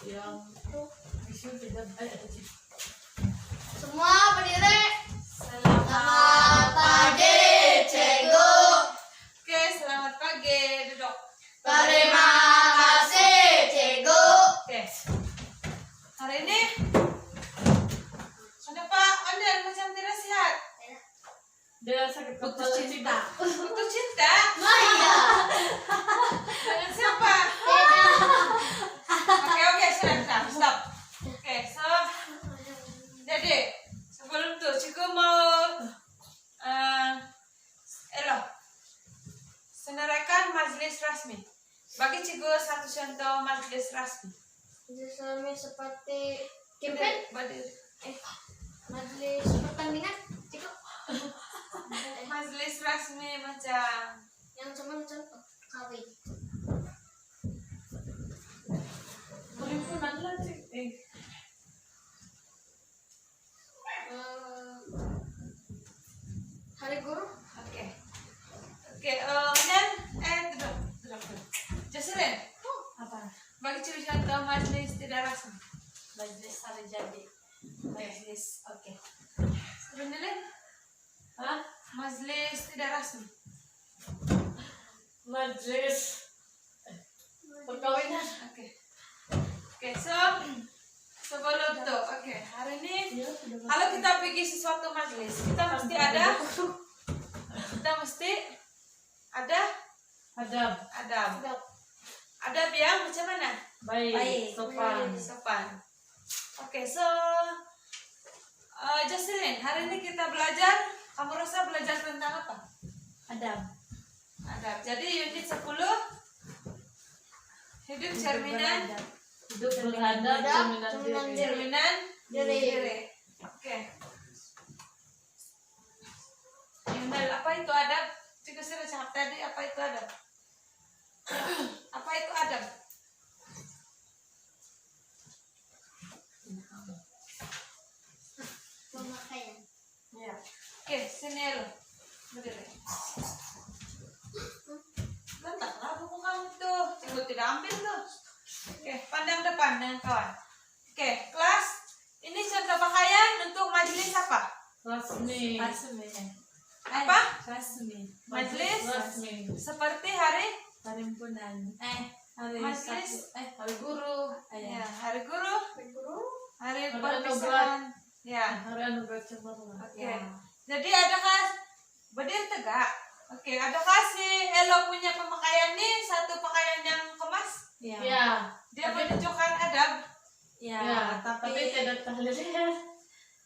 yang isu tidak ada. Semua berdiri. Selamat pagi, Cikgu. Oke, selamat pagi. Duduk. Terima kasih, Cikgu. Oke. Hari ini ada Pak Anda macam tidak sehat. Dia sakit Putus kepala cinta. Putus cinta. Maya. Dengan siapa? Oke, sudah. Stop. Oke, jadi sebelum itu Cikgu mau senarakan majelis rasmi. Bagi Cikgu satu contoh majelis rasmi. Suami seperti campaign, majelis pertandingan, Cikgu. Majelis rasmi macam Yang cuma contoh kawin. perhimpunan lah cik. Hari guru. Oke, dan duduk. Jocelyn, Apa? bagi Cikgu contoh majelis tidak rasmi. Majelis hari jadi. Majelis oke. Sebenarnya Hah? majelis tidak rasmi. Majelis perkawinan. Oke, sebelum itu, hari ini Iya, sudah kalau kita pergi sesuatu majelis, kita mesti ada adab. Adab yang macam mana? Baik. Sopan. Sopan. Oke, Jocelyn, hari ini kita belajar. Kamu rasa belajar tentang apa? Adab. Adab. Jadi unit 10 hidup cerminan Hidup beradab, cerminan diri. cerminan diri. Oke. Yundal, apa itu adab? Cikgu sudah cakap tadi, apa itu adab? Apa itu adab? Pemakaian. Ya. Oke, sini lo. Berdiri. Letaklah buku kamu tuh. Cikgu tidak ambil tuh. Oke, pandang depan dengan kawan. Oke, kelas. Ini contoh pakaian untuk majelis apa? Rasmi. Apa? Rasmi. Majelis Rasmi. seperti hari Perhimpunan. Hari majelis hari guru. ya, hari guru, hari Hari perpisahan. Ya. Hari anugerah cemerlang. Oke. Jadi adakah berdiri tegak? Oke, adakah si Elo punya pemakaian nih satu pakaian yang kemas? Ya. Dia menunjukkan adab. Ya, tapi tidak terlihat.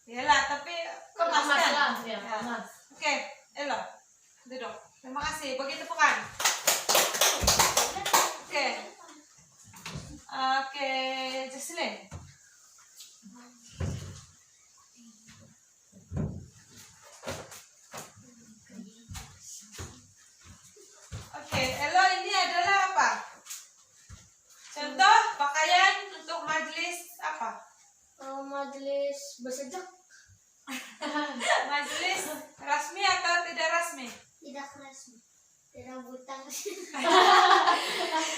Iyalah, tapi kemas Kemas kan? lah, ya, Ya. kemas. Oke, Elo, duduk. Terima kasih. Begitu bukan? Oke. Oke, Jocelyn. Oke, Elo ini adalah apa? Contoh pakaian untuk majelis apa? Majelis bersejak. Majelis rasmi atau tidak rasmi? Tidak resmi. Tidak butang.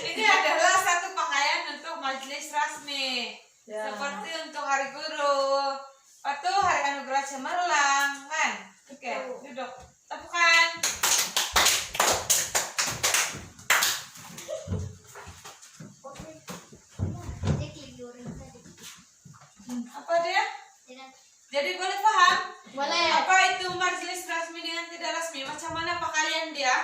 Ini adalah satu pakaian untuk majelis rasmi. Ya. Seperti untuk hari guru, atau hari anugerah cemerlang, kan? Oke, duduk. Tepukan. Apa dia? Jadi boleh paham? Boleh. Apa itu majelis rasmi dengan tidak rasmi? Macam mana pakaian dia?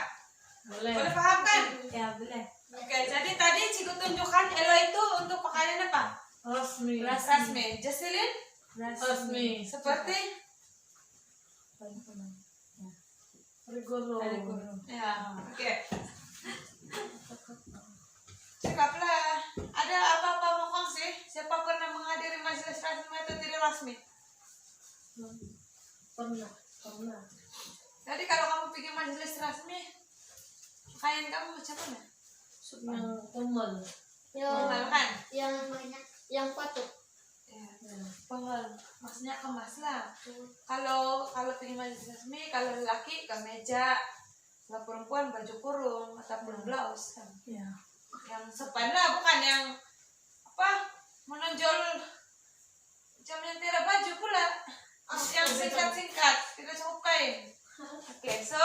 Boleh. Boleh paham kan? Ya, boleh. Oke, jadi tadi Cikgu tunjukkan Elo itu untuk pakaian apa? Rasmi. Rasmi. Jocelyn? Rasmi. Seperti? Hari guru. Ya, oke. Cakaplah. Ada apa-apa mau kongsi? Siapa pernah menghadiri majelis rasmi atau tidak rasmi? Pernah. Jadi kalau kamu pergi majelis rasmi, pakaian kamu macam mana? Yang formal. Formal kan? Yang banyak, yang patut. Ya, formal. Maksudnya kemas lah. Kalau pergi majelis resmi, kalau lelaki kemeja, kalau perempuan baju kurung ataupun blouse kan. Ya. Yang sepan lah, bukan yang apa lain. Oke, so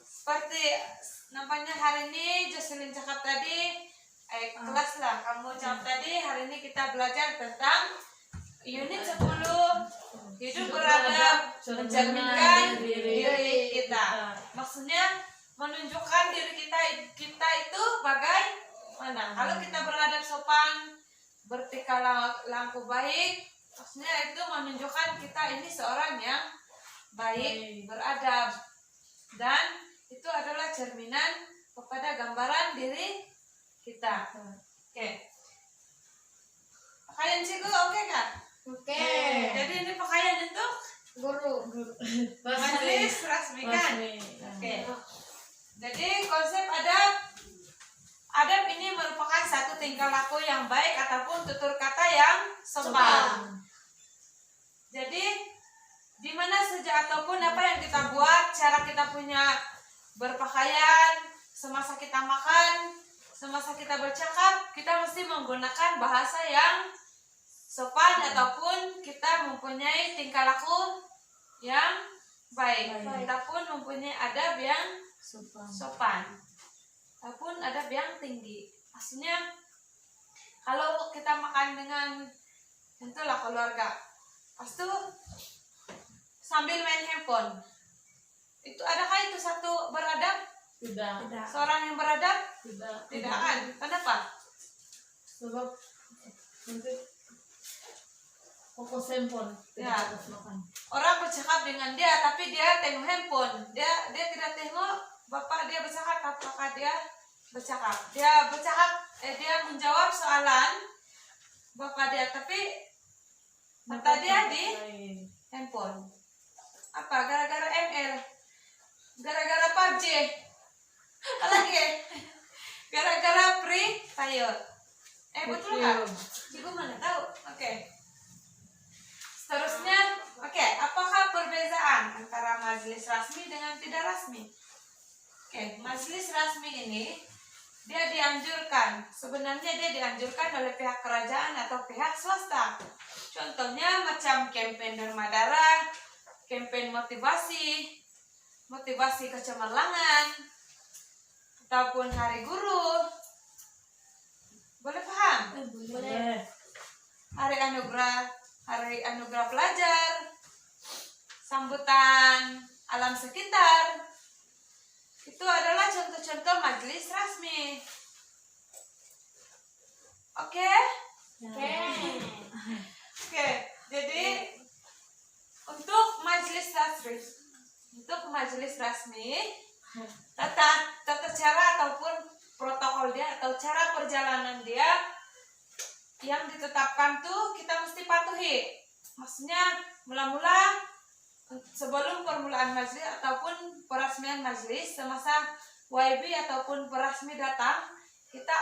seperti nampaknya hari ini Jocelyn cakap tadi, kelas lah kamu jawab tadi. Hari ini kita belajar tentang unit 10 hidup beradab mencerminkan diri kita. Maksudnya menunjukkan diri kita itu bagaimana. Kalau kita beradab sopan, bertingkah laku baik, maksudnya itu menunjukkan kita ini seorang yang baik, beradab, dan itu adalah cerminan kepada gambaran diri kita. Oke. Pakaian cikgu oke kak? Oke. Jadi ini pakaian untuk Guru. majelis resmi kan? Oke. Jadi konsep adab ini merupakan satu tingkah laku yang baik ataupun tutur kata yang sopan. Jadi di mana saja ataupun apa yang kita buat, cara kita punya berpakaian, semasa kita makan, semasa kita bercakap, kita mesti menggunakan bahasa yang sopan ataupun kita mempunyai tingkah laku yang baik. Kita pun mempunyai adab yang sopan ataupun adab yang tinggi. Maksudnya kalau kita makan dengan tentulah keluarga, pastu sambil main handphone, itu adakah itu satu beradab? Tidak. Seorang yang beradab? Tidak. Kan? Kenapa? Sebab nanti fokus handphone. Ya. Tidak fokus makan. Orang bercakap dengan dia tapi dia tengok handphone. Dia tidak tengok bapak dia bercakap, apakah dia bercakap. Dia menjawab soalan bapak dia tapi mata dia di handphone. Apa? Gara-gara ML, gara-gara PUBG, lagi gara-gara Free Fire. Betul kan? Cikgu mana tahu? Oke. Seterusnya, apakah perbedaan antara majelis rasmi dengan tidak rasmi? Majelis rasmi ini dia dianjurkan. Sebenarnya dia dianjurkan oleh pihak kerajaan atau pihak swasta. Contohnya macam kampanye Derma Darah, kampanye motivasi kecemerlangan, ataupun hari guru. Boleh paham? Boleh. Hari anugerah pelajar, sambutan alam sekitar. Itu adalah contoh-contoh majelis rasmi. Oke? Jadi untuk majelis rasmi, tata cara ataupun protokol dia atau cara perjalanan dia yang ditetapkan tuh kita mesti patuhi. Maksudnya mula-mula sebelum permulaan majelis ataupun peresmian majelis, semasa YB ataupun perasmi datang, kita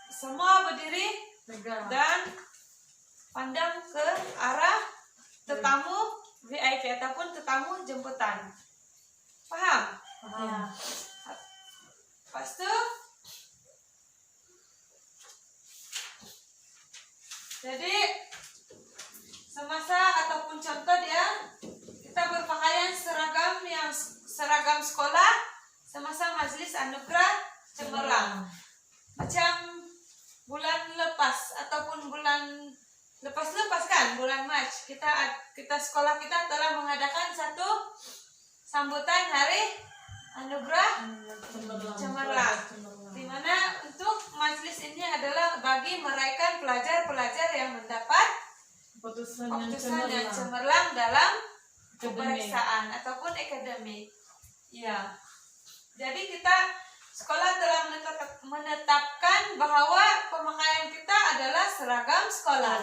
semua berdiri dan pandang ke arah tetamu VIP ataupun tetamu jemputan. Paham? Paham. Lepas itu jadi semasa ataupun contoh dia kita berpakaian seragam sekolah semasa majelis anugerah cemerlang. Macam bulan lepas ataupun bulan lepas kan, bulan Mac kita sekolah kita telah mengadakan satu sambutan hari anugerah cemerlang, di mana untuk majelis ini adalah bagi meraihkan pelajar-pelajar yang mendapat Keputusan yang cemerlang dalam pemeriksaan ataupun akademik. Ya. Jadi kita sekolah telah menetapkan bahwa pemakaian kita adalah seragam sekolah.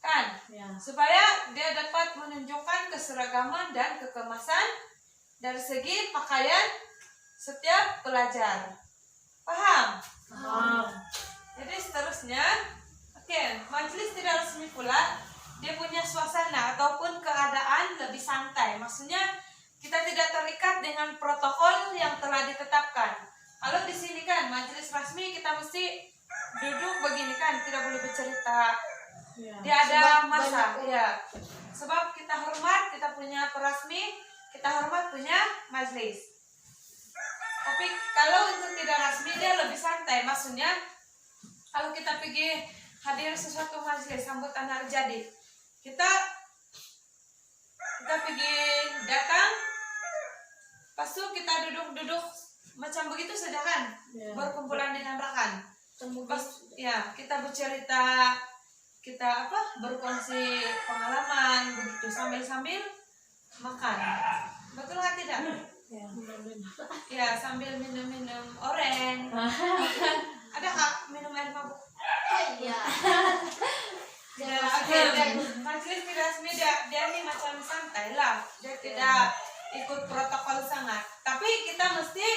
Kan? Ya. Supaya dia dapat menunjukkan keseragaman dan kekemasan dari segi pakaian setiap pelajar. Paham? Paham. Jadi seterusnya, majelis tidak resmi pula dia punya suasana ataupun keadaan lebih santai. Maksudnya kita tidak terikat dengan protokol yang telah ditetapkan. Kalau di sini kan majelis resmi kita mesti duduk begini kan, tidak boleh bercerita. Ya. Dia ada Sebab masa, banyak ya. Sebab kita hormat, kita punya perasmi, kita hormat punya majelis. Tapi kalau untuk tidak rasmi dia lebih santai. Maksudnya kalau kita pergi hadir sesuatu majelis sambutan hari jadi, kita pergi datang, pas itu kita duduk macam begitu saja kan, Ya. berkumpulan dengan rekan. Temu Pas ya kita bercerita, kita berkongsi pengalaman begitu sambil makan. Betul nggak tidak? Ya. Ya sambil minum oren. Ada kak minum air mabuk? Oh iya. Ya, oke. Dan majelis tidak resmi dia ini macam santai lah. Dia tidak ikut protokol sangat. Tapi kita mesti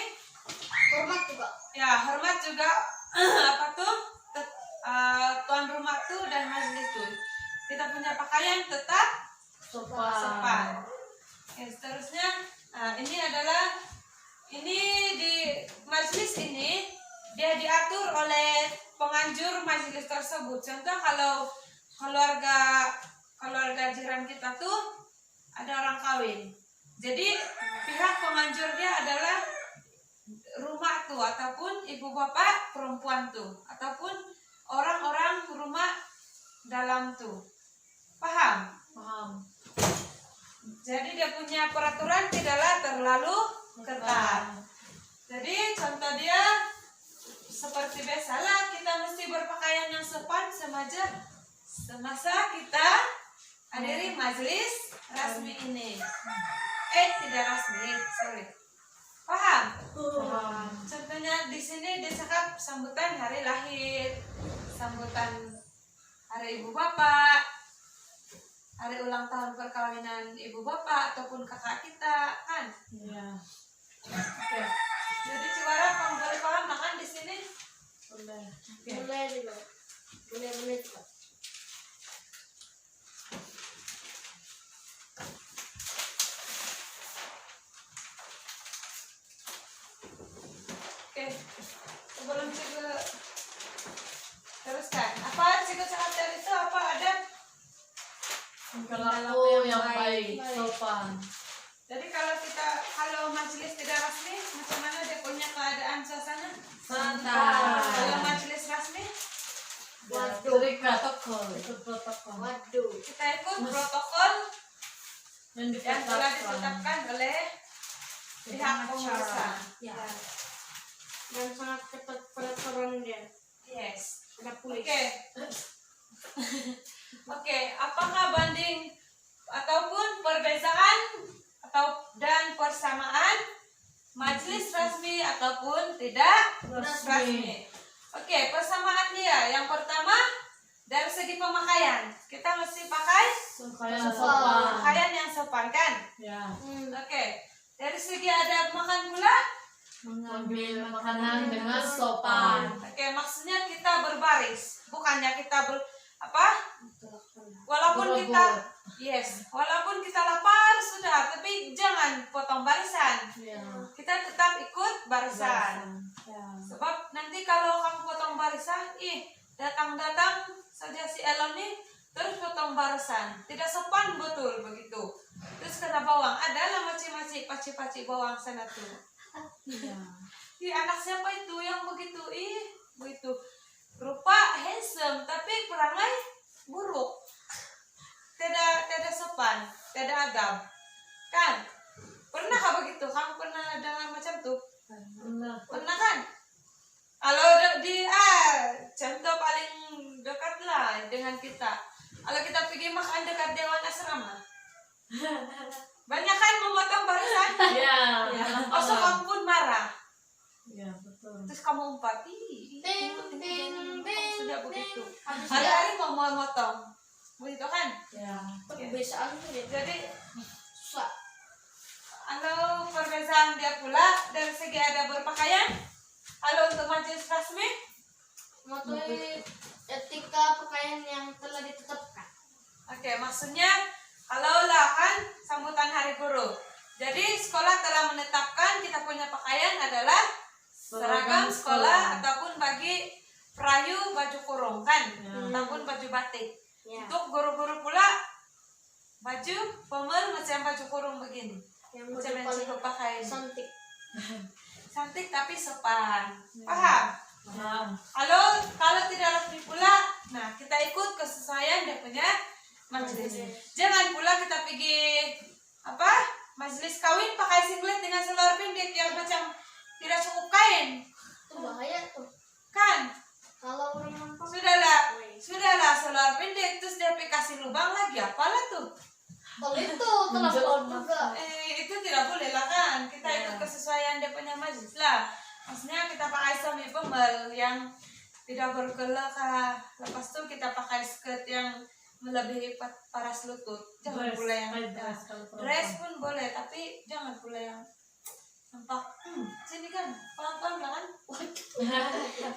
Hormat juga. ya hormat juga tuan rumah tuh dan majelis tuh. Kita punya pakaian tetap sopan. Oke, seterusnya ini di majelis ini dia diatur oleh penganjur majelis tersebut. Contoh kalau keluarga jiran kita tuh ada orang kawin. Jadi pihak penganjur dia adalah rumah tuh ataupun ibu bapak perempuan tuh ataupun orang-orang rumah dalam tuh. Paham? Jadi dia punya peraturan tidaklah terlalu ketat. Jadi contoh dia seperti biasalah kita mesti berpakaian yang sopan semasa kita hadiri majelis rasmi ini. Tidak rasmi, sorry. Paham? Contohnya di sini dia cakap sambutan hari lahir, sambutan hari ibu bapak, hari ulang tahun perkawinan ibu bapak ataupun kakak kita kan. Ya. Oke. Jadi Ciwara kamu boleh paham makan di sini? Boleh. Boleh juga. Boleh juga. Oke. Sebelum Cigo teruskan. Apa Cigo cakap dari itu apa ada? Perilaku yang baik, sopan. Jadi kalau majelis tidak rasmi, macam mana dia punya keadaan suasana? Santai. Kalau majelis rasmi, Terikat ikut protokol Waduh. kita ikut protokol yang yang telah ditetapkan. ditetapkan oleh pihak penguasa. Ya. Dan sangat ketat peraturan dia. Yes. Ada Oke. polis. Oke, apakah banding ataupun perbedaan dan persamaan majelis rasmi ataupun tidak rasmi? Oke, persamaan dia. Yang pertama dari segi pemakaian, kita mesti pakai Supaya sopan. pakaian yang sopan kan? Ya. Oke, dari segi adab makan pula. Mengambil makanan dengan sopan. Oke, maksudnya kita berbaris, bukannya kita walaupun walaupun kita lapar sudah, tapi jangan potong barisan. Ya. Kita tetap ikut barisan. Ya. Sebab nanti kalau kamu potong barisan, datang saja si Elon nih terus potong barisan. Tidak sopan betul begitu. Terus kena bawang, adalah maci-maci, paci-paci bawang sana tuh. Ya. Anak siapa itu yang begitu? Begitu. Rupa handsome tapi perangai buruk. Tidak sopan, tidak adab. Kan? Pernahkah begitu? Kamu pernah dengar macam tuh? Pernah kan? Kalau contoh paling dekat lah dengan kita. Kalau kita pergi makan dekat Dewan Asrama, banyak kan memotong barisan. Ya. Osok kamu pun marah. Ya, betul. Terus kamu umpat, Ting, ting, ting, sudah begitu. Habis Hari-hari mau motong, begitu kan? Ya. kebiasaan dia. Jadi Susah. kalau perbedaan dia pula dari segi ada berpakaian, kalau untuk majelis rasmi, Mematuhi etika pakaian yang telah ditetapkan. oke, maksudnya kalau lah kan sambutan hari guru. Jadi sekolah telah menetapkan kita punya pakaian adalah seragam sekolah ataupun bagi perayu baju kurung kan, ataupun baju batik. Ya. Untuk guru-guru pula baju pomel macam baju kurung begini. Yang Ucapan paling cikgu pakai cantik. cantik tapi sopan. Paham? Paham. Kalau tidak resmi pula, nah kita ikut kesesuaian dia punya majelis. Jangan pula kita pergi majelis kawin pakai singlet dengan seluar pendek yang macam tidak cukup kain, Itu bahaya tuh. kan? Kalau orang nampak. Sudahlah seluar pendek terus dia kasih lubang lagi, apalah tuh? Kalau itu terlalu juga. Itu tidak boleh lah kan? Kita ikut kesesuaian dia punya majelis lah. Maksudnya kita pakai semi pembel yang tidak berkelak, lepas itu kita pakai skirt yang melebihi paras lutut. Jangan Dress, pula yang dress kalau perempuan. dress pun boleh, tapi jangan pula yang nampak sini kan pelan-pelan lah kan.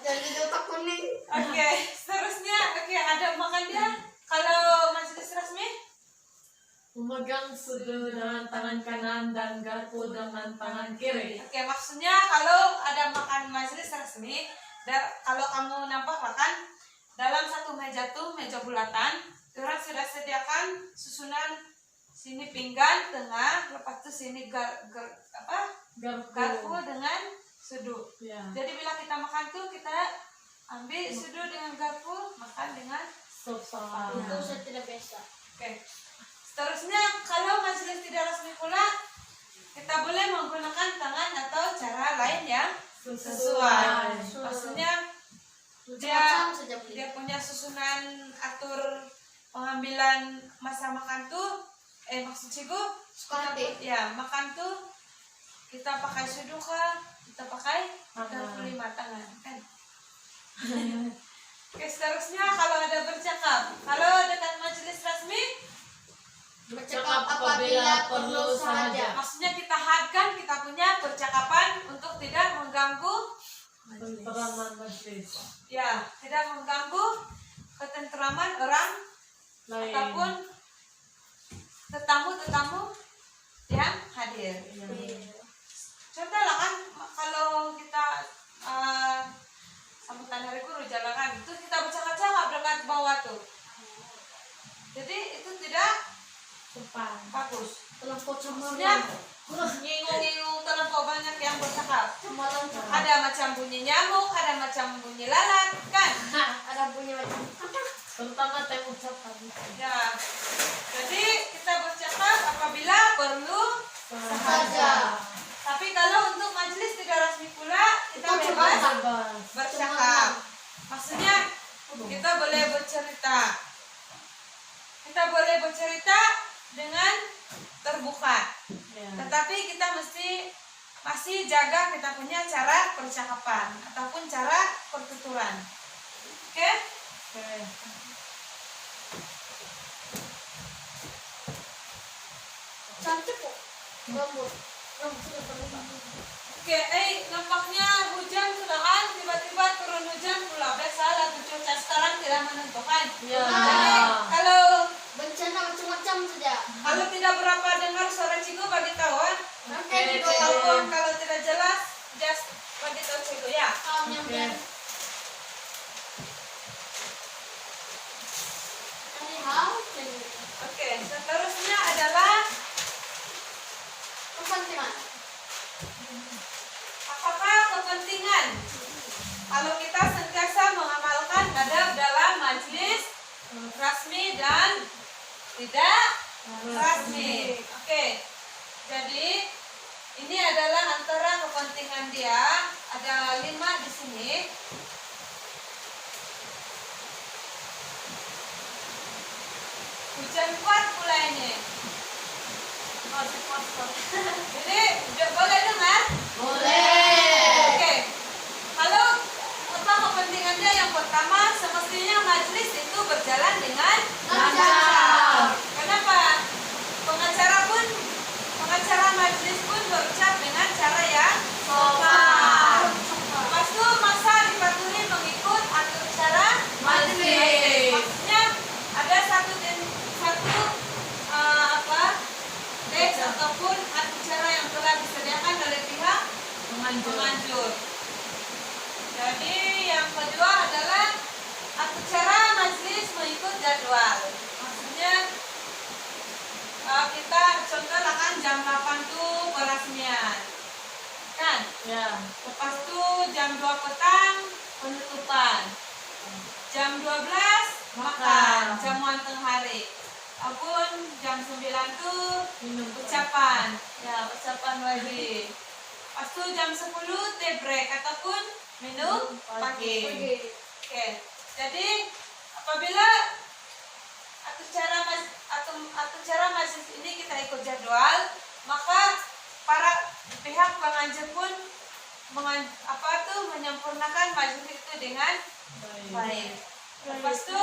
Jadi otak kuning. Oke, seterusnya ada makan dia. Kalau majelis resmi Memegang sudu dengan tangan kanan dan garpu dengan tangan kiri. Oke, maksudnya kalau ada makan majelis resmi, kalau kamu nampak lah kan, dalam satu meja tuh meja bulatan, orang sudah sediakan susunan sini pinggan tengah, lepas itu sini garpu dengan sudu. Ya. Jadi bila kita makan tuh kita ambil sudu dengan garpu, makan dengan Sopan. Itu saya tidak biasa. Oke. Seterusnya kalau majelis tidak resmi pula, kita boleh menggunakan tangan atau cara lain yang sesuai. Maksudnya Macam-macam saja beli. dia punya susunan atur pengambilan masa makan tuh, maksud cikgu, Suka ya makan tuh kita pakai sudu kah, kita pakai Tangan. 25 tangan kan. Oke, seterusnya kalau ada bercakap, kalau dekat majelis resmi, Bercakap apabila perlu saja. maksudnya kita hadkan kita punya percakapan untuk tidak mengganggu, Tenteraman majelis. ya tidak mengganggu ketenteraman orang Lain. ataupun tetamu-tetamu yang hadir. Contoh lah kan kalau kita sambutan hari guru jalankan itu kita bercakap-cakap dengan bawah tuh, jadi itu tidak Sopan. bagus. Terlampau Maksudnya cemaran. ngingung-ngingung terlampau banyak yang bercakap. Cemaran. Ada macam bunyi nyamuk, ada macam bunyi lalat, kan? Ada bunyi macam Terutama teh ucapan. Ya. Jadi kita bercakap apabila perlu saja. Tapi kalau untuk majelis tidak resmi pula, kita bebas Bebas. bercakap. Maksudnya kita boleh bercerita. Kita boleh bercerita dengan terbuka. Ya. Tetapi kita masih jaga kita punya cara percakapan ataupun cara pertuturan. Oke? Oke. cantik kok. Rambut sudah terlihat. Oke, nampaknya hujan sudah kan, tiba-tiba turun hujan pula. Biasalah tuh cuaca sekarang tidak menentukan. Ya. Jadi kalau Bencana macam-macam saja. tidak berapa dengar suara cikgu bagi tahu kan. Nanti Oke, juga Ataupun kalau tidak jelas, just bagi tahu cikgu ya. kamu yang biar. Anyhow, Oke, seterusnya adalah kepentingan. apakah kepentingan kalau kita sentiasa mengamalkan adab dalam majelis rasmi dan tidak rasmi. Oke, jadi ini adalah antara kepentingan dia. Ada 5 di sini. Hujan kuat pula ini. Jadi boleh dengar? Boleh. Oke. Kalau apa kepentingannya? Yang pertama, semestinya majelis itu berjalan dengan Lancar. Kenapa? Pengacara majelis pun berucap dengan cara yang sopan. Lepas itu masa dipatuhi mengikut atur cara Majelis. Maksudnya ada satu teks ataupun atur cara yang telah disediakan oleh pihak penganjur. Jadi yang kedua adalah atur cara majelis mengikut Ya. Lepas itu jam 2 petang penutupan. Jam 12 makan, jamuan tengah hari. Apun jam 9 tuh Minum ucapan. Ya, ucapan lagi. Lepas itu jam 10 tea break ataupun minum pagi. Oke. Jadi apabila atur cara majelis ini kita ikut jadwal, maka para pihak pengajar pun menyempurnakan majelis itu dengan baik. Lepas itu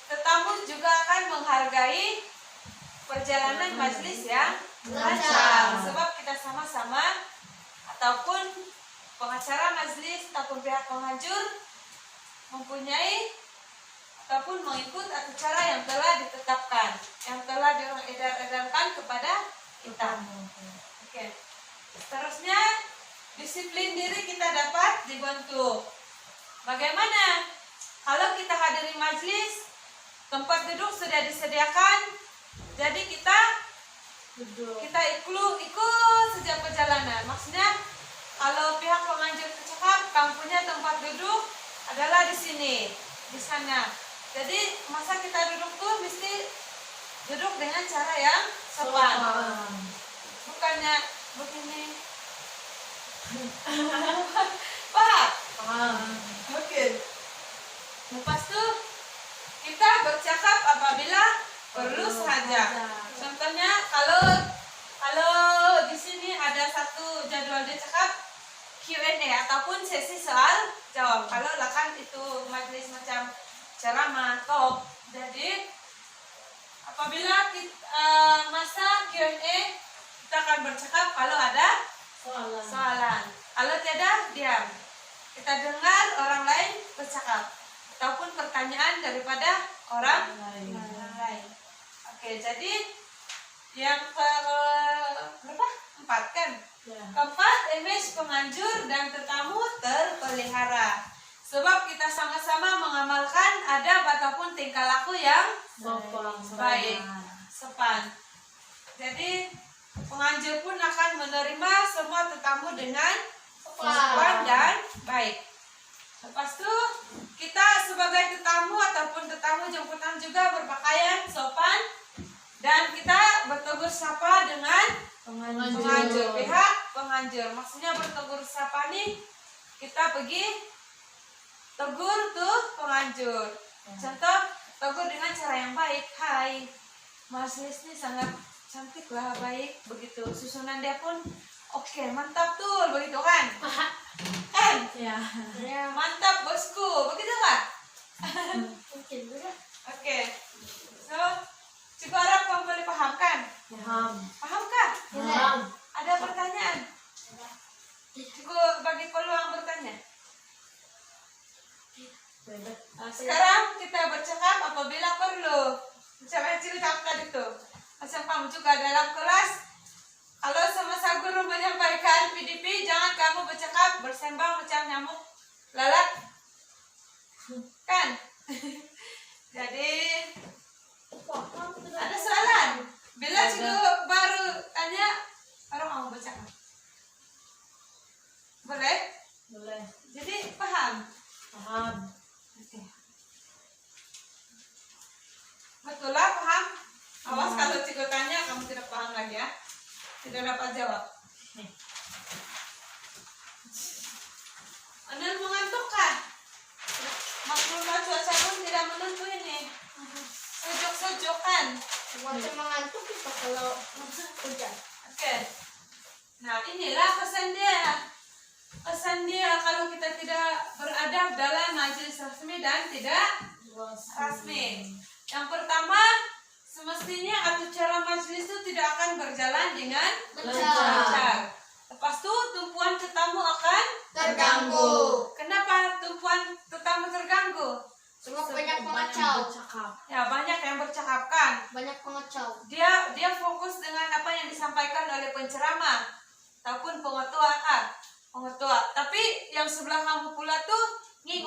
tetamu juga akan menghargai perjalanan majelis yang lancar, sebab kita sama-sama ataupun pengacara majelis ataupun pihak penghajur mempunyai ataupun mengikut acara yang telah ditetapkan, yang telah diedarkan kepada kita. Oke. Seterusnya, disiplin diri kita dapat dibentuk. Bagaimana? Kalau kita hadiri majelis, tempat duduk sudah disediakan, jadi kita ikut sejak perjalanan. Maksudnya, kalau pihak penganjur bercakap, kamu punya tempat duduk adalah di sini, di sana. Jadi masa kita duduk tuh mesti duduk dengan cara yang sopan. Bukannya begini. Paham? Oke. Lepas itu kita bercakap apabila perlu saja. Contohnya kalau di sini ada satu jadwal bercakap Q&A ataupun sesi soal jawab. Kalau kan itu majelis macam ceramah talk. Jadi apabila masa Q&A kita akan bercakap kalau ada soalan. Kalau tidak, diam. Kita dengar orang lain bercakap ataupun pertanyaan daripada orang lain. Oke, jadi yang keempat kan? Keempat, image penganjur dan tetamu terpelihara. Sebab kita sama-sama mengamalkan adab ataupun tingkah laku yang baik, sopan. Jadi penganjur pun akan menerima semua tetamu dengan sopan dan baik. Lepas itu kita sebagai tetamu ataupun tetamu jemputan juga berpakaian sopan dan kita bertegur sapa dengan penganjur, pihak penganjur. Maksudnya bertegur sapa nih, kita pergi tegur tuh penganjur. Contoh, tegur dengan cara yang baik. Hai, majelis ini sangat cantik lah, baik. Begitu. Susunan dia pun oke, mantap tuh, begitu kan? Kan? Ya. Mantap bosku, begitu nggak? Mungkin juga. Oke. So, cukup harap kamu boleh paham kan? Paham. Paham kan? Paham. Ada pertanyaan? Cukup bagi peluang bertanya. Sekarang kita bercakap apabila perlu. Macam cerita tadi itu. Macam kamu juga dalam kelas, kalau semasa guru menyampaikan PDP, jangan kamu bercakap bersembang macam nyamuk lalat. Kan? Jadi ada soalan. Bila cikgu baru tanya, baru kamu bercakap. Boleh? Boleh. Jadi paham? Paham. Oke. Betul lah, paham? Awas kalau cikgu tanya kamu tidak paham lagi ya. Tidak dapat jawab. Anda mengantuk kah? Maklumlah cuaca pun tidak menentu ini. Sejuk-sejukan. Macam mengantuk kita kalau hujan. Oke. Nah, inilah pesan dia. Pesan dia kalau kita tidak beradab dalam majelis rasmi dan tidak rasmi. Yang pertama, semestinya acara majelis itu tidak akan berjalan dengan lancar. Lepas itu tumpuan tetamu akan Terganggu. Kenapa tumpuan tetamu terganggu? Sebab banyak pengacau. Ya, banyak yang bercakap kan. Banyak pengacau. Dia fokus dengan apa yang disampaikan oleh penceramah ataupun pengetua. Tapi yang sebelah kamu pula tuh nging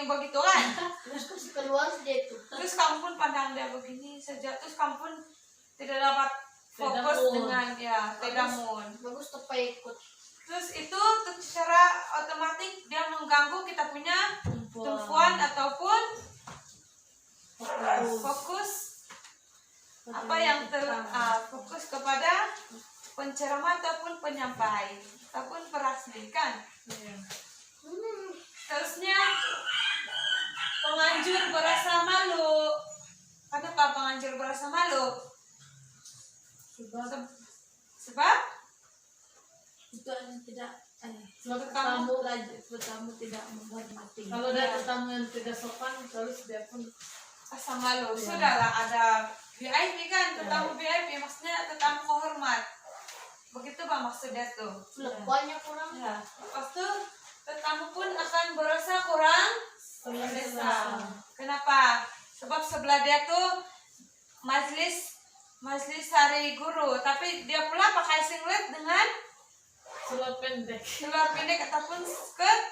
begitu kan. Terus keluar saja itu. Terus kamu pun pandang dia begini saja. Terus kamu pun tidak dapat fokus Tedamun. dengan ya tedamun. Bagus tepat ikut. Terus itu secara otomatis dia mengganggu kita punya tumpuan ataupun fokus apa yang fokus kepada penceramah ataupun penyampai ataupun perasmi kan. Terusnya penganjur berasa malu. Kenapa penganjur berasa malu? Sebab Itu tidak Tetamu tidak menghormati. kalau ada tetamu yang tidak sopan, terus dia pun rasa malu. Sudahlah, ada VIP kan, tetamu VIP maksudnya tetamu kehormat. Begitu Bang maksudnya tuh. Banyak orang. Ya, lepas itu tetamu pun akan berasa kurang selesa. Kenapa? Sebab sebelah dia tuh majlis hari guru, tapi dia pula pakai singlet dengan seluar pendek. ataupun skirt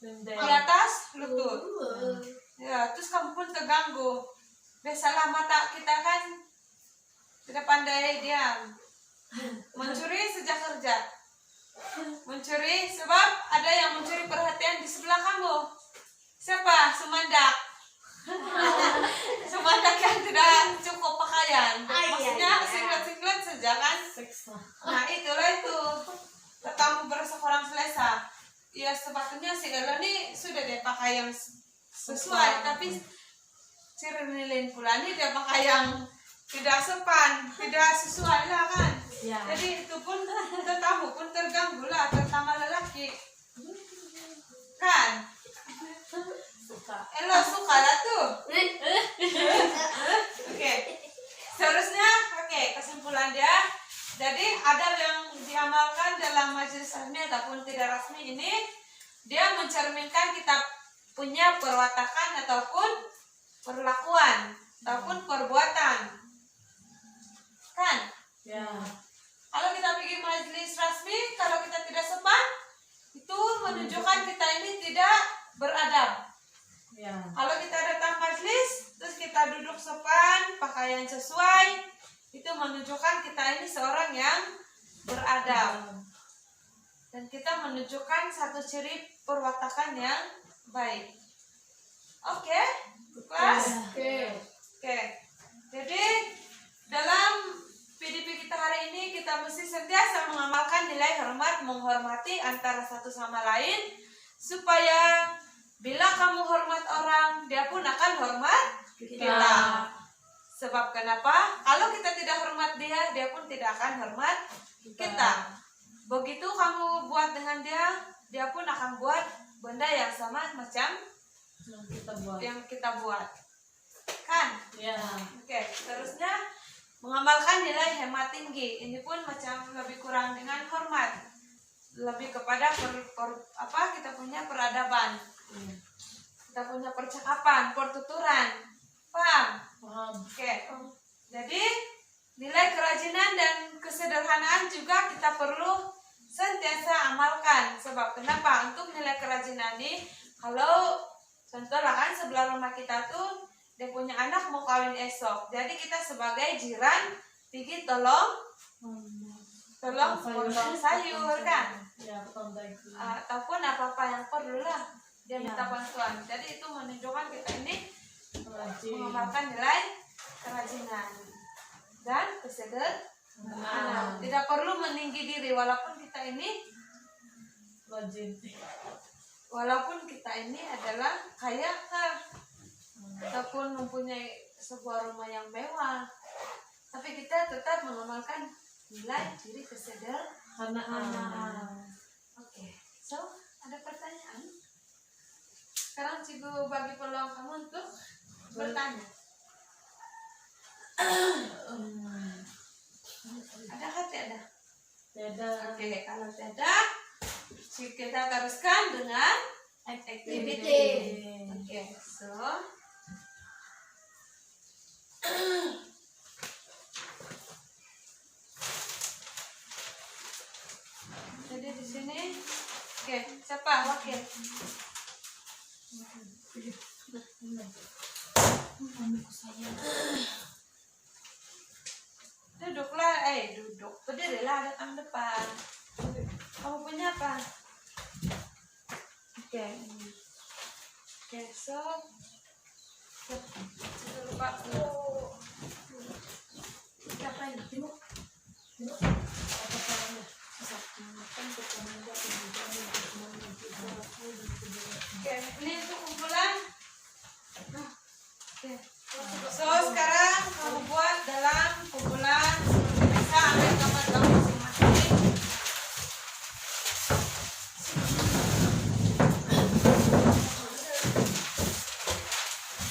di atas lutut. Ya, terus kamu pun terganggu. Biasalah mata kita kan tidak pandai diam. Mencuri sejak kerja. Mencuri sebab ada yang mencuri perhatian di sebelah kamu. Siapa? Sumandak. Sumandak yang tidak cukup pakaian. Maksudnya singlet saja kan. Seksa. Nah itulah itu. Tetamu berasa kurang selesa. Ya sepatutnya si Ella nih sudah dia pakai yang sesuai, tapi si Renilin pula nih dia pakai yang tidak sopan, tidak sesuai lah kan. Ya. Jadi itu pun tetamu pun terganggu lah, terutama lelaki kan. Ella suka lah tuh. Oke. Seterusnya, kesimpulan dia. Jadi adab yang diamalkan dalam majelis resmi ataupun tidak resmi ini, dia mencerminkan kita punya perwatakan ataupun perlakuan ataupun perbuatan, kan? Ya. Kalau kita pergi majelis resmi, kalau kita tidak sopan, itu menunjukkan kita ini tidak beradab. Ya. Kalau kita datang majelis, terus kita duduk sopan, pakaian sesuai, itu menunjukkan kita ini seorang yang beradab. Dan kita menunjukkan satu ciri perwatakan yang baik. Oke, kelas? Oke. Jadi, dalam PDP kita hari ini, kita mesti sentiasa mengamalkan nilai hormat, menghormati antara satu sama lain, supaya bila kamu hormat orang, dia pun akan hormat kita. Sebab kenapa? Kalau kita tidak hormat dia, dia pun tidak akan hormat kita. Begitu kamu buat dengan dia, dia pun akan buat benda yang sama macam yang kita buat. Kan? Ya. Oke, seterusnya mengamalkan nilai hemat tinggi. Ini pun macam lebih kurang dengan hormat. Lebih kepada kita punya peradaban. Kita punya percakapan, pertuturan. Paham? Oke. Jadi nilai kerajinan dan kesederhanaan juga kita perlu sentiasa amalkan. Sebab kenapa? Untuk nilai kerajinan ini, kalau contohnya kan sebelah rumah kita tuh dia punya anak mau kawin esok. Jadi kita sebagai jiran pergi tolong potong sayur kan? Ya, potong daging. Ataupun apa-apa yang perlu lah dia minta bantuan. Jadi itu menunjukkan kita ini mengamalkan nilai kerajinan dan kesederhanaan. Tidak perlu meninggi diri walaupun kita ini adalah kaya ataupun mempunyai sebuah rumah yang mewah, tapi kita tetap mengamalkan nilai diri kesederhanaan. Oke, so ada pertanyaan? Sekarang Cikgu bagi peluang kamu untuk bertanya. Ada tidak? Tidak. Oke, kalau tidak, kita teruskan dengan Activity. Oke, so jadi di sini, siapa wakil? Duduklah, duduk. Berdirilah datang depan. Kamu punya apa? lupa. Oke, ini untuk kumpulan. So sekarang kamu buat dalam kumpulan seperti biasa, ambil gambar kamu masing-masing.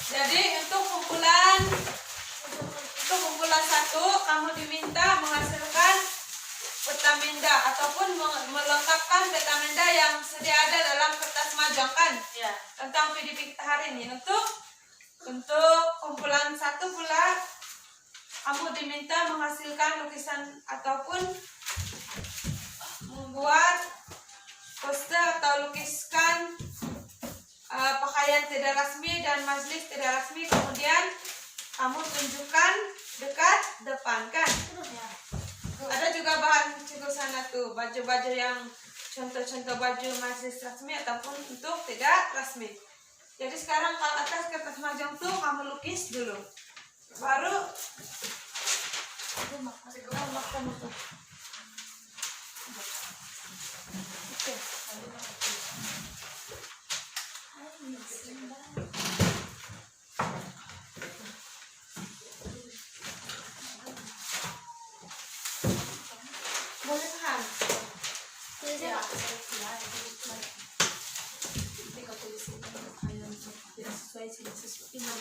Jadi untuk kumpulan satu, kamu diminta menghasilkan petamenda ataupun melengkapkan petamenda yang sedia ada dalam kertas majang kan? Ya. Tentang PDP kita hari ini. Untuk kumpulan satu pula, kamu diminta menghasilkan lukisan ataupun membuat poster atau lukiskan pakaian tidak rasmi dan majelis tidak rasmi, kemudian kamu tunjukkan dekat depan kan? Ada juga bahan cikgu sana tuh, baju-baju yang contoh-contoh baju majelis rasmi ataupun untuk tidak rasmi. Jadi sekarang kalau atas kertas majang tuh kamu lukis dulu, baru boleh paham? Tidak. Tidak sesuai imam.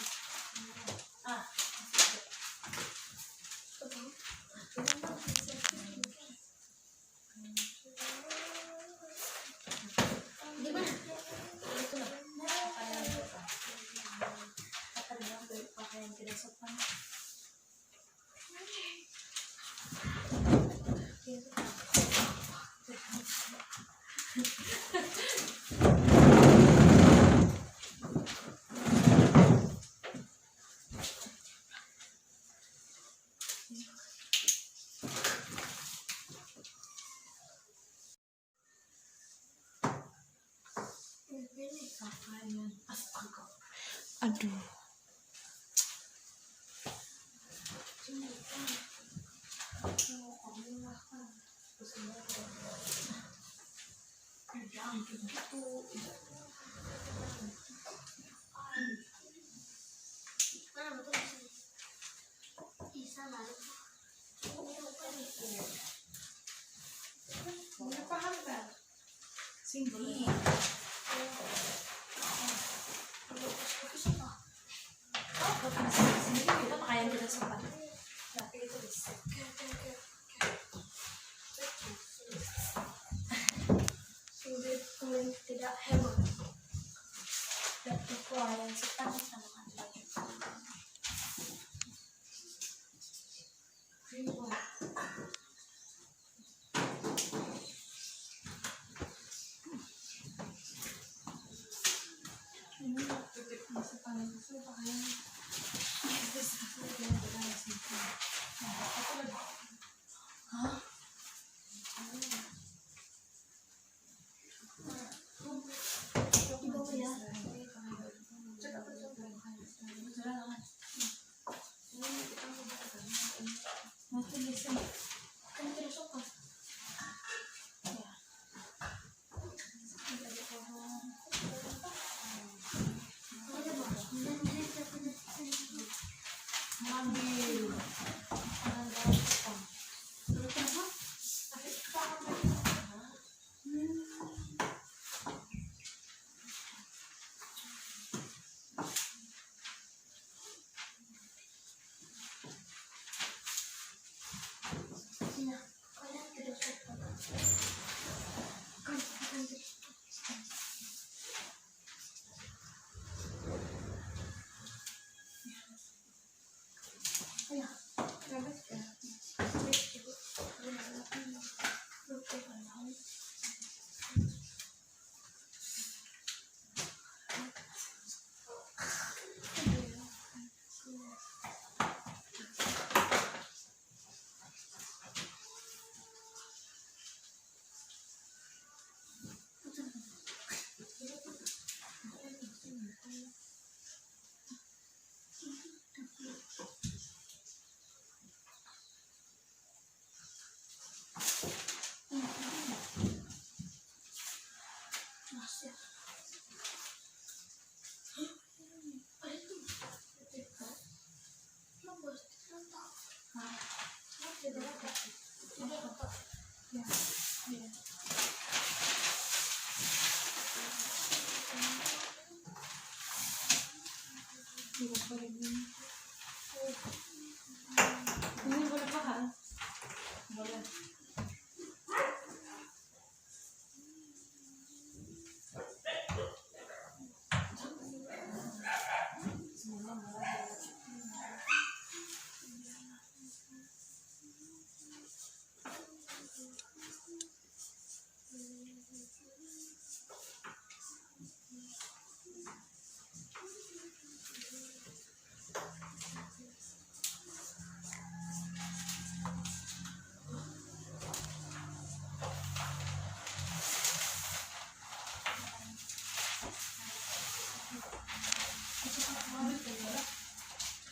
Gimana? Pakaian tidak sopan. Aduh. boleh paham kan? Itu pakaian tidak sopan. Tapi itu bisa. Sulit paling tidak hebat. Dan yang setang sama lagi. Kan tidak sopan.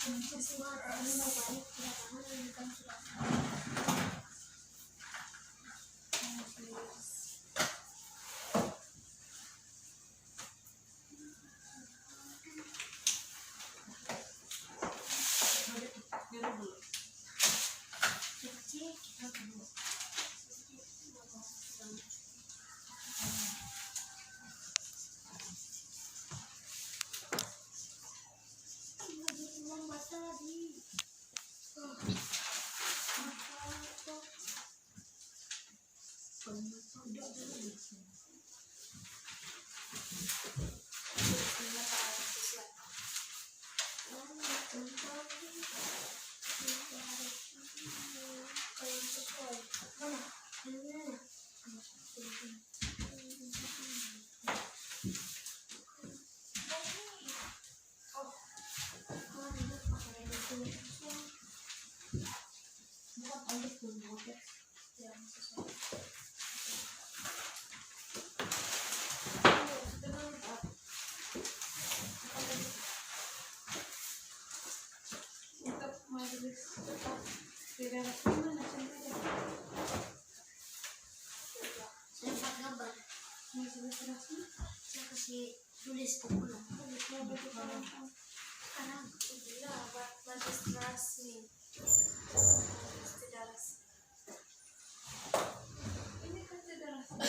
Untuk majelis tidak gimana contohnya? Saya buat gambar. Majelis resmi Saya kasih tulis buku lah. Karena gila buat registrasi. Tidak ini kan tidak resmi.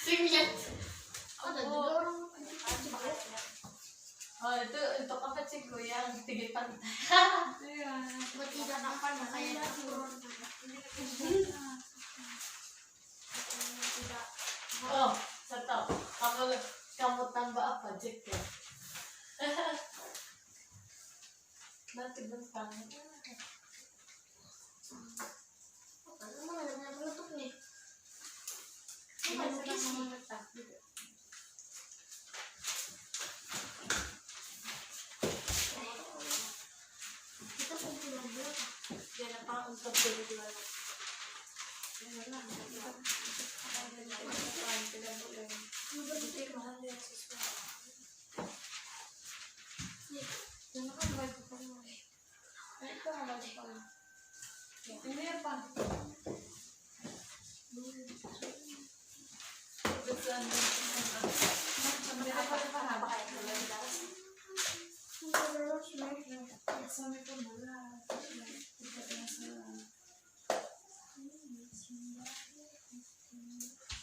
Singkat. Ada juga orang Oh itu untuk apa sih goyang tinggi pantai? Iya. buat tidak apa makanya turun. Tidak. Oh, saya tahu. Kamu tambah apa Jack ya? Nanti bentang. Emang ada yang penutup nih. Ini sedang meletak juga. Kita kumpul dulu. Jangan apa untuk beli jualan. Tidak boleh. Berarti kemarin lihat siswa. Nih, Jangan kan baju kamu. Itu apa baju kamu? Ini apa? Betul. Sampai apa paham? Sampai pembulan. Tidak masalah.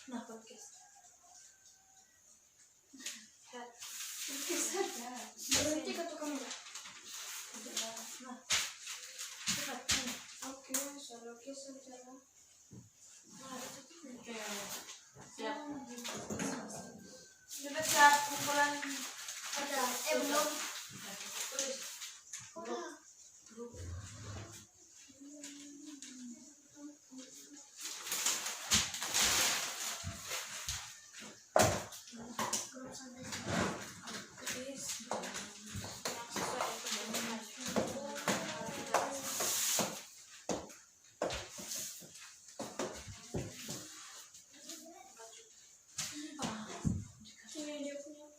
Nah, podcast. Oke saja. berhenti ke tukang ya. Nah, Oke, saya oke saja. oke. Siap. Sudah siap kumpulan. Ada, belum. Tulis. Udah. Belum sampai sini. Habis. Sesuai dengan ini dia punya.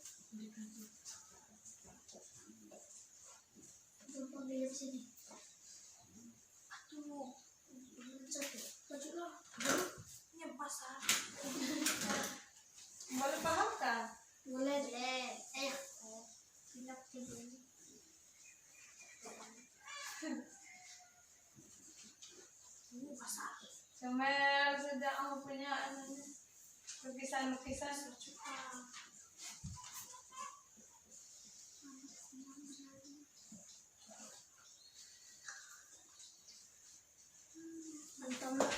Gampang dilihat sini. Aduh, baju lah. Ini pasar. Boleh paham kan? Boleh deh. Tidak tidur. Ini pasar. Semel sudah aku punya lukisan-lukisan. Suka. Mantap lah.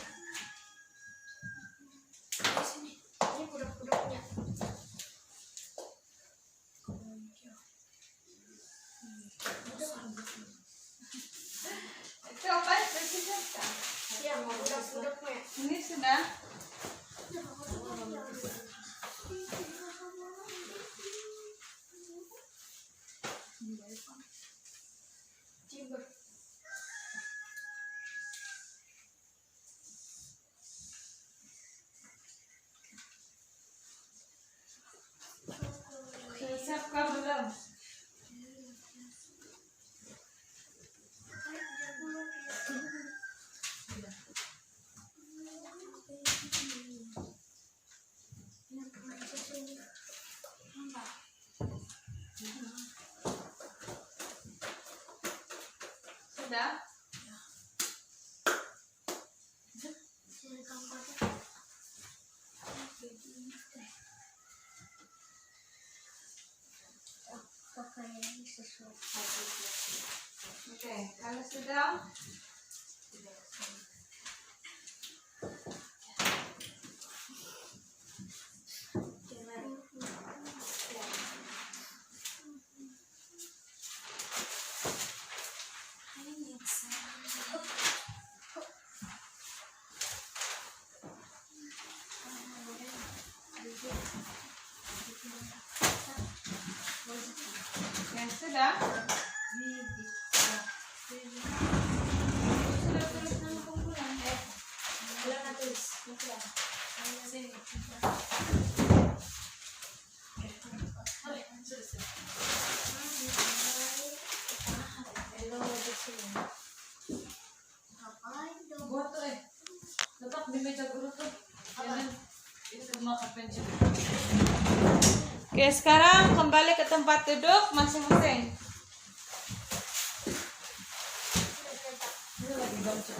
Di sini. Ini budak-budaknya. Itu apa? Lukisan kan? Ya, budak-budaknya. Ini sudah. Ciber. Siap kah belum? Sudah? Oke, kalau sudah ya sudah. Sudah tulis nama kumpulan. Bulan tulis. Sini. Buat tuh letak di meja guru tuh. Jangan itu makan pensiun. Oke, sekarang kembali ke tempat duduk masing-masing. Ini lagi baca.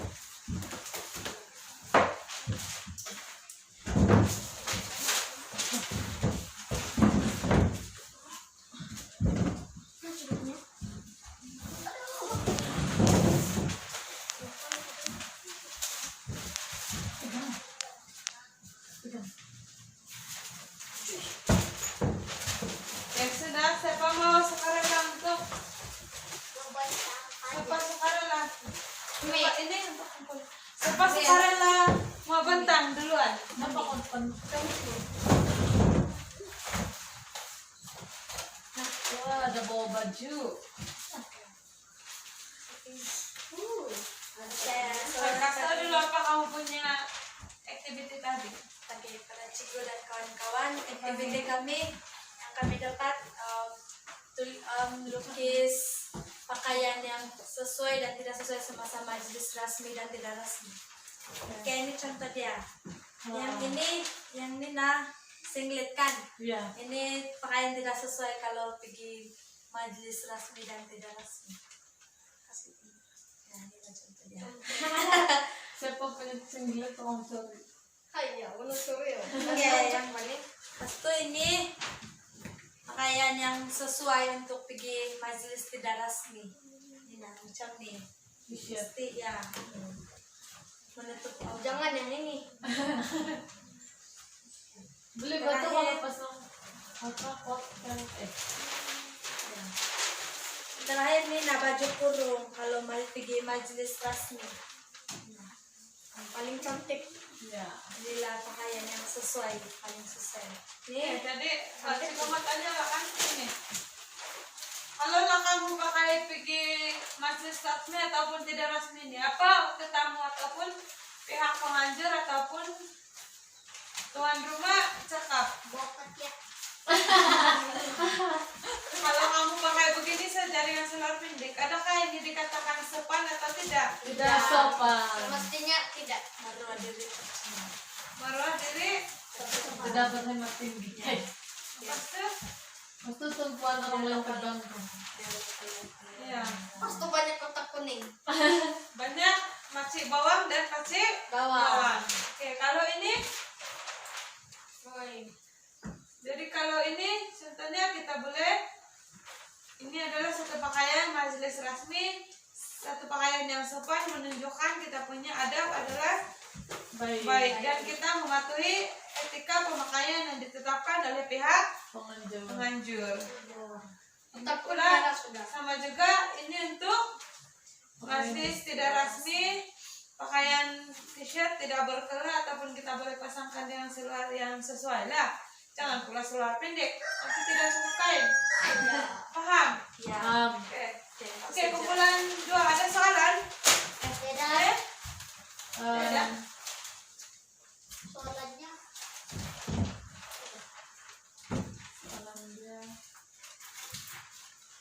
Ya sudah, siapa mau sukarela untuk siapa sukarela? Coba ini untuk kumpul. Siapa sukarela mau bentang duluan? Kenapa konten? Wah, ada bawa baju. Saya kasih tahu dulu apa kamu punya activity tadi. Tadi pada Cikgu dan kawan-kawan, aktiviti kami yang kami dapat lukis pakaian yang sesuai dan tidak sesuai sama-sama majelis rasmi dan tidak rasmi. Oke, ini contoh dia. Yang ini nah singlet kan. Iya. Ini pakaian tidak sesuai kalau pergi majelis rasmi dan tidak rasmi. Kasih ini. Ya, ini contoh dia. Siapa punya singlet tolong cari. Oke, yang paling pas itu ini pakaian yang sesuai untuk pergi majelis tidak rasmi. Ini nah, macam nih. T-shirt. Pasti ya. Menutup jangan yang ini. Beli batu kalau pasang apa kot kan Ya. Terakhir nih nah baju kurung kalau mau pergi majelis rasmi. Nah, yang paling cantik. ya. Inilah pakaian yang sesuai, paling sesuai. Ya, Nih, jadi si kamu tanya lah kan ini. Kalau lah kamu pakai pergi majelis rasmi ataupun tidak rasmi ini, apa tetamu ataupun pihak penganjur ataupun tuan rumah cakap. Kalau kamu pakai begini sejaringan seluar pendek, adakah ini dikatakan sopan atau tidak? Tidak sopan. semestinya tidak. Baru diri. Marwah diri, Tidak berhemat tinggi. pasti. Itu tumpuan orang yang tergantung. Ya, Pas tuh banyak kotak kuning. banyak macik bawang dan macik Bawang. Oke, kalau ini, jadi kalau ini contohnya kita boleh, ini adalah satu pakaian majelis rasmi, satu pakaian yang sopan menunjukkan kita punya adab adalah baik dan kita mematuhi etika pemakaian yang ditetapkan oleh pihak Penganjur. penganjur. Kotak Pula sudah. sama juga ini untuk majelis tidak rasmi, pakaian t-shirt tidak berkerah ataupun kita boleh pasangkan dengan seluar yang sesuai lah. Jangan pula seluar pendek, nanti tidak cukup kain. Paham? Ya. Oke. Oke, kumpulan 2 ada soalan? Beda. Ada? Soalannya.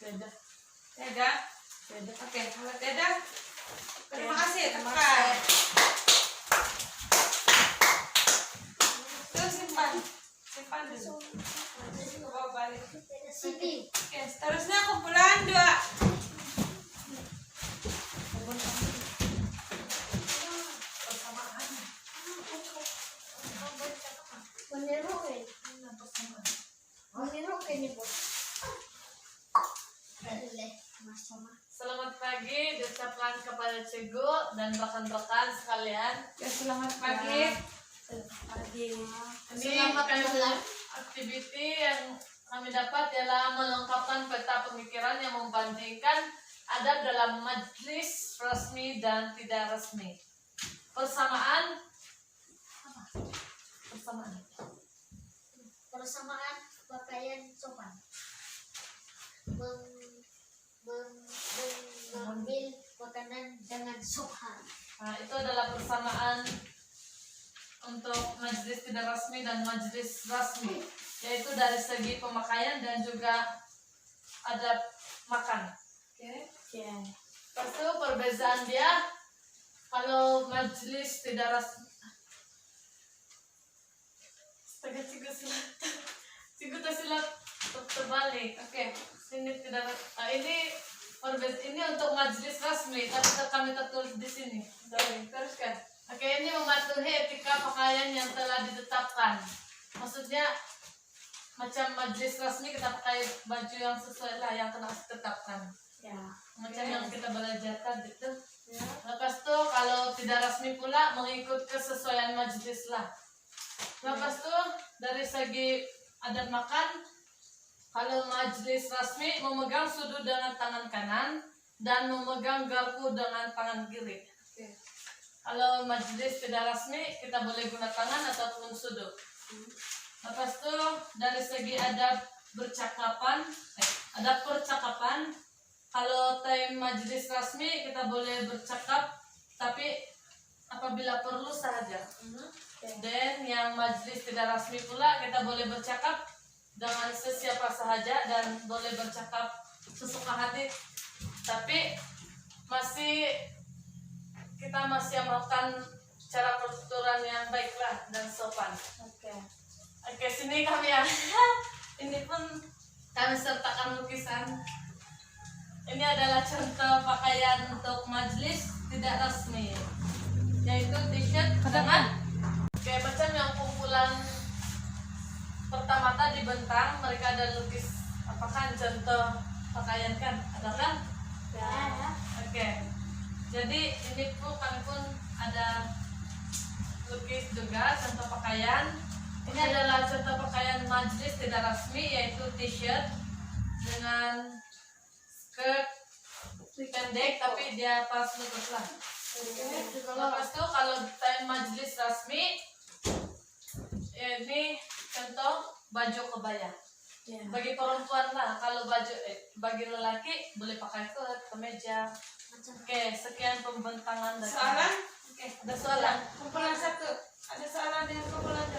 Beda. Tidak? Beda. Oke, kalau tidak, terima kasih. Terima Tekan. kasih. Terus simpan. Simpan dulu. Bawa balik. Sini. Oke, seterusnya kumpulan 2. pagi diucapkan kepada Cikgu dan rekan-rekan sekalian. Ya, selamat pagi. Pagi. Ini aktiviti yang kami dapat ialah melengkapkan peta pemikiran yang membandingkan adab dalam majelis resmi dan tidak resmi. Persamaan pakaian sopan, mengambil makanan dengan sopan. Nah, itu adalah persamaan untuk majelis tidak resmi dan majelis rasmi, yaitu dari segi pemakaian dan juga adab makan. Oke. Lepas itu perbedaan dia, kalau majelis tidak resmi, astaga, Cikgu tersilap terbalik. Oke, sini tidak. Ini untuk majelis resmi, tapi kami tertulis di sini. Sorry, teruskan. Oke, ini mematuhi etika pakaian yang telah ditetapkan. Maksudnya macam majelis resmi kita pakai baju yang sesuai lah yang telah ditetapkan. Ya. Macam yang kita belajar gitu. Ya. Lepas itu kalau tidak resmi pula mengikut kesesuaian majelis lah. Lepas itu dari segi adab makan, kalau majelis resmi memegang sudut dengan tangan kanan dan memegang garpu dengan tangan kiri. Kalau majelis tidak resmi kita boleh guna tangan ataupun sudut. Lepas itu dari segi adab percakapan, kalau time majelis resmi kita boleh bercakap tapi apabila perlu saja. Dan yang majelis tidak resmi pula kita boleh bercakap dengan sesiapa sahaja dan boleh bercakap sesuka hati, tapi kita masih amalkan cara pertuturan yang baiklah dan sopan. Oke, sini kami ya. Ini pun kami sertakan lukisan. Ini adalah contoh pakaian untuk majelis tidak resmi, yaitu t-shirt dengan kayak macam yang kumpulan pertama tadi Bentang, mereka ada lukis apakah contoh pakaian kan? Ada kan? Ya. Oke. Jadi ini kami pun ada lukis juga contoh pakaian. Ini adalah contoh pakaian majelis tidak resmi, yaitu t-shirt dengan skirt pendek tapi dia pas lutut lah. Lepas itu kalau time majelis resmi, ini contoh baju kebaya. Bagi perempuan lah, kalau bagi lelaki boleh pakai kemeja. Oke, sekian pembentangan dari Soalan? Oke. Ada soalan? Kumpulan 1. Ada soalan dengan kumpulan 2.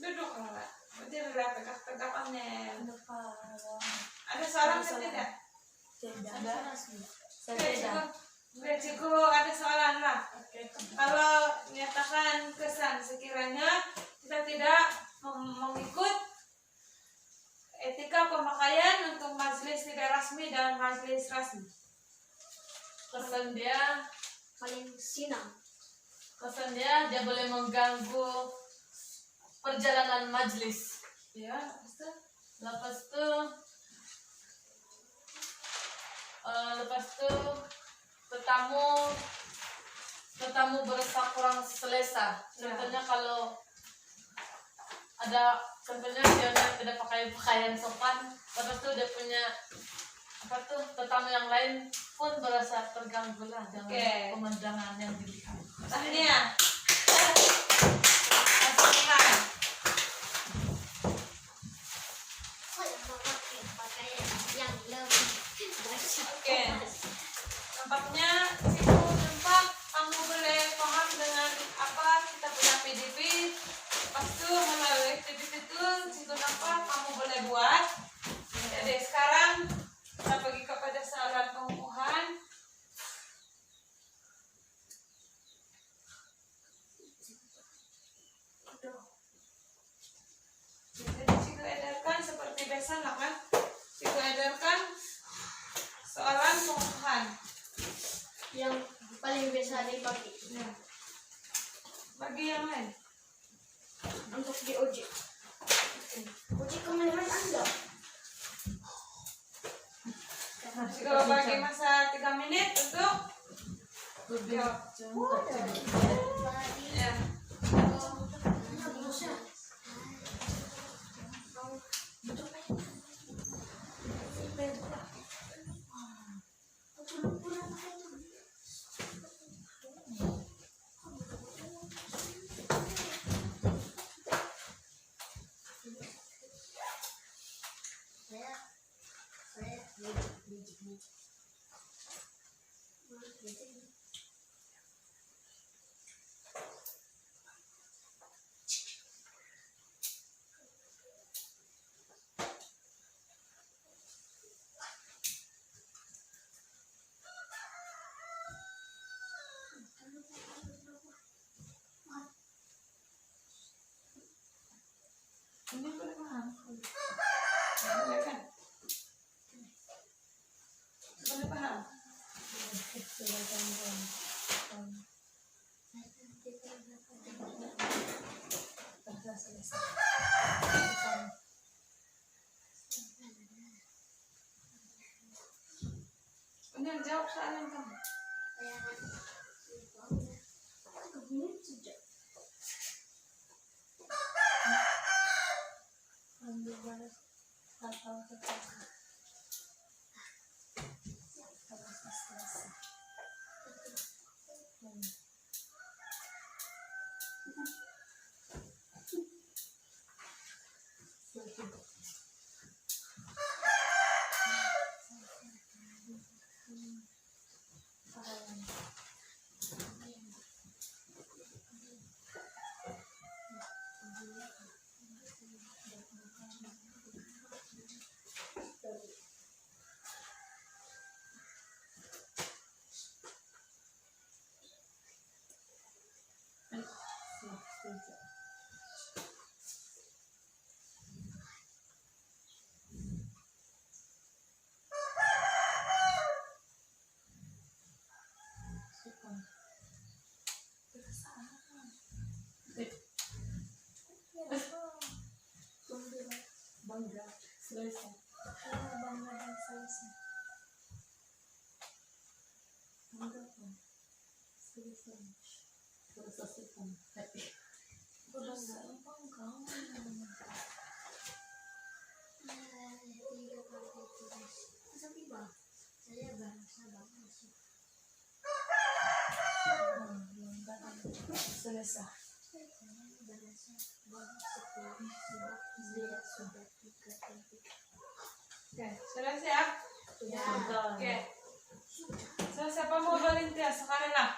Duduk lah. Berdiri tegak-tegaknya. Ada soalan atau tidak? Ada? Cikgu ada soalan lah. Kalau menyatakan kesan sekiranya kita tidak mengikut etika pemakaian untuk majelis tidak resmi dan majelis resmi. Kesan dia Paling sinang. dia boleh mengganggu perjalanan majelis. Ya, lepas itu tetamu berasa kurang selesa. Contohnya kalau ada dia tidak pakai pakaian sopan, lepas itu dia punya tetamu yang lain pun berasa terganggu lah dengan pemandangan yang dilihat. Tanya. Saya memakai pakaian yang lebih Oke. Nampaknya Cikgu nampak kamu boleh paham dengan apa kita punya PDP. Lepas itu melalui PDP itu Cikgu nampak kamu boleh buat. Jadi sekarang kita pergi kepada soalan pengukuhan. Jadi Cikgu edarkan seperti biasa lah kan. Cikgu edarkan soalan pengukuhan. yang paling biasa dipakai Bagi yang lain. untuk di ojek. Uji komentar Anda. Kalau bagi masa 3 menit untuk berbincang. ya. Ini boleh paham. Boleh kan? Boleh paham. Ini jawab soalan kamu. Bangga, selesai. Bangga dan selesai. Bangga apa? Selesai. Selesaikan. Udah nggak bangga. Masa tiba? Saya bangsa bangsa. Selesai. Oke, sudah siap? Oke. So, siapa mau volunteer sekali lah?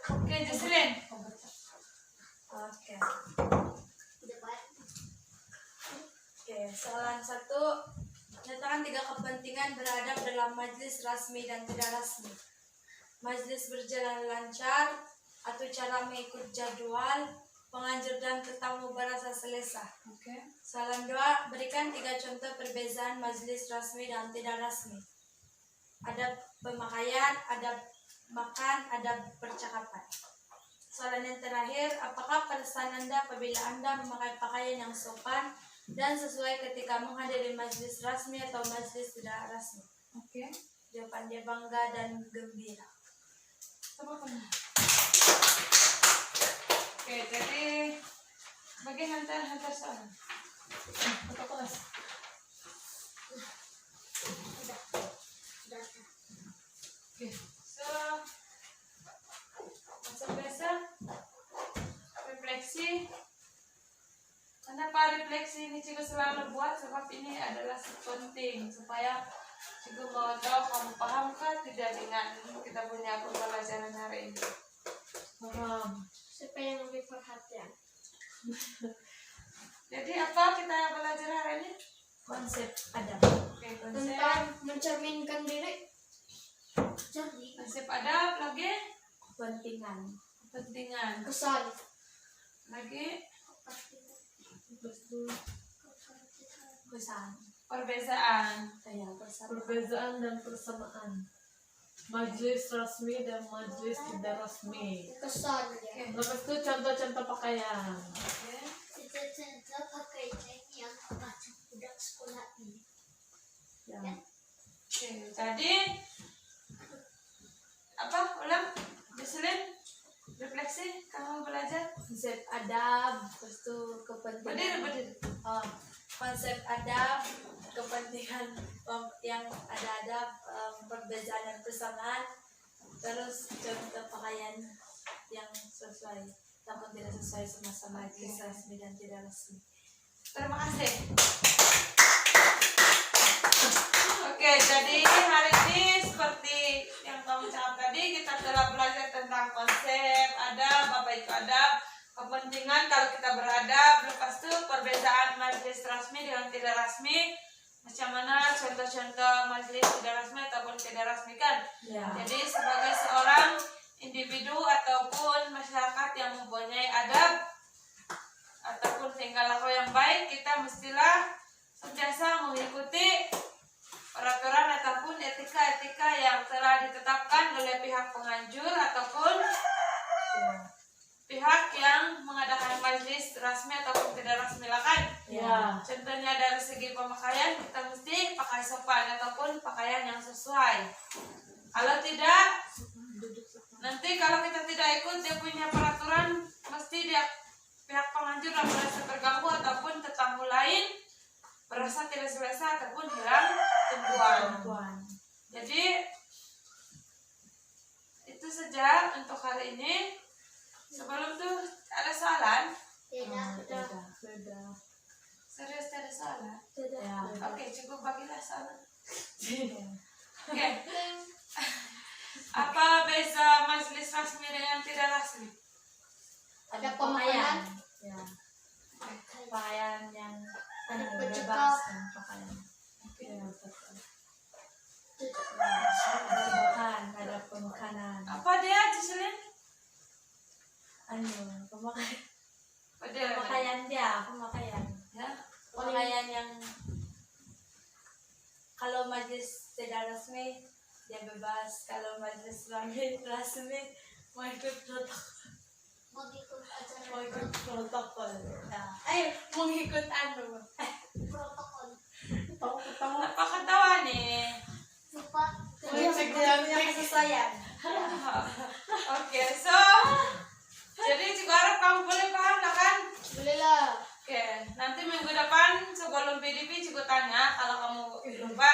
Oke, Jocelyn. Oke. Tidak baik. Oke, soalan 1. Nyatakan 3 kepentingan beradab dalam majelis rasmi dan tidak rasmi. Majelis berjalan lancar, atau cara mengikut jadwal, penganjur dan tetamu berasa selesa. Oke. Soalan 2, berikan 3 contoh perbezaan majelis rasmi dan tidak rasmi. Adab pemakaian, adab makan, adab percakapan. Soalan yang terakhir, apakah perasaan Anda apabila Anda memakai pakaian yang sopan dan sesuai ketika menghadiri majelis rasmi atau majelis tidak rasmi? Oke. Jawabannya bangga dan gembira. Coba kamu. Oke, jadi bagi hantar soalan. Apa kelas? Oke. So, macam biasa, refleksi. Kenapa refleksi ini Cikgu selalu buat? Sebab ini adalah penting supaya Cikgu mau tahu kamu pahamkah tidak dengan kita punya pembelajaran hari ini. Paham. Siapa yang lebih perhatian? Jadi apa kita belajar hari ini? Konsep adab. Oke, konsep Tentang mencerminkan diri. Jadi konsep adab lagi, Kepentingan. kepentingan kesan. lagi, Betul. Kesan. perbezaan. Kayak bersama. Perbezaan dan persamaan. Majelis rasmi dan majelis tidak rasmi. Kesan ya. Lepas itu contoh-contoh pakaian. Cita-cita pakaian yang macam budak sekolah ini. Ya. Oke, tadi apa? Ulang, Jocelyn, refleksi kamu belajar. Konsep adab, terus tuh kepentingan. Berdiri. Oh, konsep adab, kepentingan yang ada perbedaan dan persamaan, terus contoh pakaian yang sesuai namun tidak sesuai sama-sama majelis resmi dan tidak resmi. Terima kasih. Oke, jadi hari ini seperti yang kamu cakap tadi, kita telah belajar tentang konsep adab, apa itu adab, kepentingan kalau kita beradab, lepas itu perbedaan majelis rasmi dengan tidak rasmi, macam mana contoh-contoh majelis tidak rasmi ataupun tidak rasmi kan. Ya. Jadi sebagai seorang individu ataupun masyarakat yang mempunyai adab ataupun tingkah laku yang baik, kita mestilah sentiasa mengikuti peraturan ataupun etika-etika yang telah ditetapkan oleh pihak penganjur ataupun pihak yang mengadakan majelis rasmi ataupun tidak rasmi lah kan. Ya. Contohnya dari segi pemakaian, kita mesti pakai sopan ataupun pakaian yang sesuai. Kalau tidak, nanti kalau kita tidak ikut dia punya peraturan, mesti dia pihak penganjur akan merasa terganggu ataupun tetamu lain merasa tidak selesa ataupun hilang tumpuan. Jadi itu saja untuk hari ini. Sebelum tuh ada soalan? Tidak. Sudah. Serius ada soalan? Ya. Oke, cukup bagilah soalan. Oke. Apa beza majelis rasmi dengan tidak rasmi? Ada pemakaian. Ya. Pakaian yang Ada bebas pencekal. dan pakaian. Ya, betul. Ada pemakanan. Apa dia, Jocelyn? Pemakaian dia, pemakaian. Ya. Pemakaian yang kalau majelis tidak resmi dia bebas, kalau majelis rasmi mau ikut protokol. Mengikut Mau ajaran ikut protokol. Nah, mengikut protokol. Apa ketawa nih? Lupa. punya kesesuaian. Oke, so jadi juga harap kamu boleh paham lah kan? Boleh lah. Oke, nanti minggu depan sebelum PDP cukup tanya, kalau kamu lupa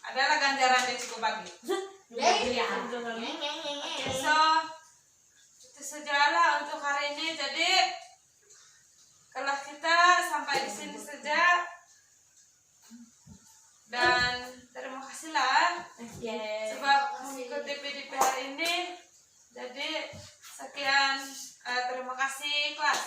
adalah ganjaran dia cukup bagi. Oke, so itu sajalah untuk hari ini. Jadi kelas kita sampai di sini saja. Dan terima kasihlah sebab mengikuti PDP hari ini. Jadi sekian, terima kasih kelas.